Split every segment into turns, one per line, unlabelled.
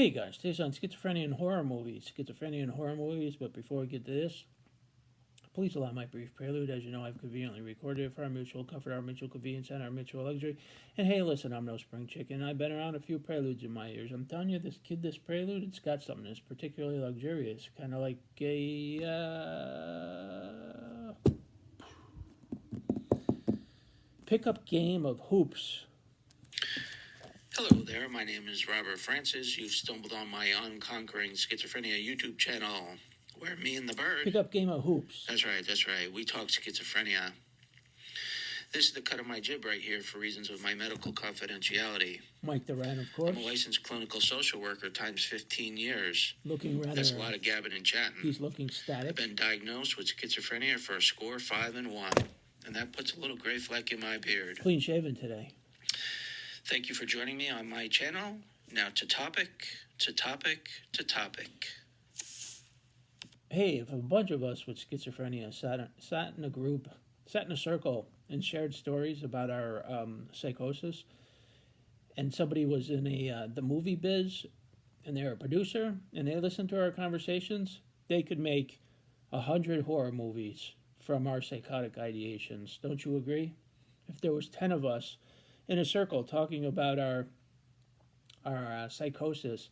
Hey guys, today's on schizophrenia and horror movies. Schizophrenia and horror movies, but before we get to this, please allow my brief prelude. As you know, I've conveniently recorded it for our mutual comfort, our mutual convenience, and our mutual luxury. And hey, listen, I'm no spring chicken. I've been around a few preludes in my ears. I'm telling you, this prelude, it's got something that's particularly luxurious. Kind of like a, pickup game of hoops.
Hello there, my name is Robert Francis. You've stumbled on my Unconquering Schizophrenia YouTube channel, where me and the bird...
Pickup game of hoops.
That's right. We talk schizophrenia. This is the cut of my jib right here for reasons of my medical confidentiality.
Mike the Rat, of course.
I'm a licensed clinical social worker times 15 years.
Looking rather...
That's a lot of gabbing and chatting.
He's looking static.
I've been diagnosed with schizophrenia for a score 5 and 1. And that puts a little gray fleck in my beard.
Clean shaven today.
Thank you for joining me on my channel. Now to topic.
Hey, if a bunch of us with schizophrenia sat in a group, sat in a circle, and shared stories about our psychosis, and somebody was in the movie biz, and they're a producer, and they listened to our conversations, they could make 100 horror movies from our psychotic ideations. Don't you agree? If there was 10 of us in a circle talking about our psychosis,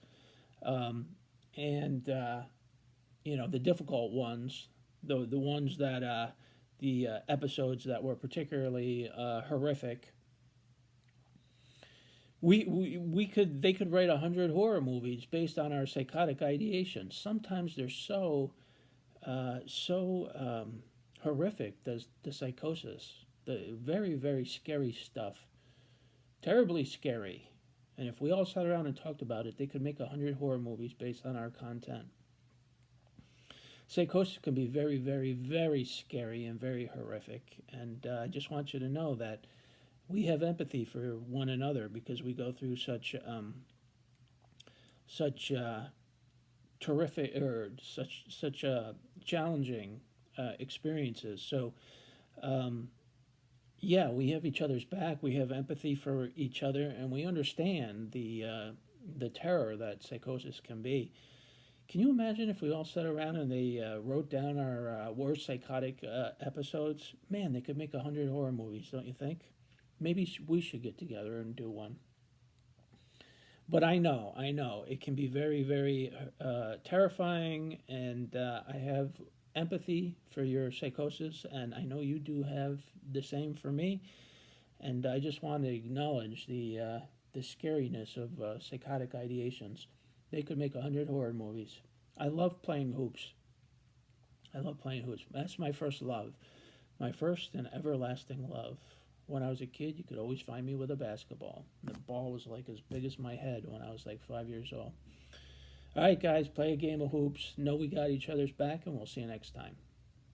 and the difficult ones, the ones that the episodes that were particularly horrific, they could write 100 horror movies based on our psychotic ideations. Sometimes they're so horrific, the psychosis, the very, very scary stuff. Terribly scary. And if we all sat around and talked about it, they could make 100 horror movies based on our content. Psychosis can be very, very, very scary and very horrific. And I just want you to know that we have empathy for one another because we go through such terrific or such challenging experiences. So, yeah, we have each other's back. We have empathy for each other, and we understand the terror that psychosis can be. Can you imagine if we all sat around and they wrote down our worst psychotic episodes? Man, they could make 100 horror movies, don't you think? Maybe we should get together and do one. But I know, it can be very, very terrifying, and I have empathy for your psychosis, and I know you do have the same for me. And I just want to acknowledge the scariness of psychotic ideations. They could make 100 horror movies. I love playing hoops. That's my first love, my first and everlasting love. When I was a kid, you could always find me with a basketball. The ball was like as big as my head when I was like 5 years old. All right, guys, play a game of hoops. Know we got each other's back, and we'll see you next time.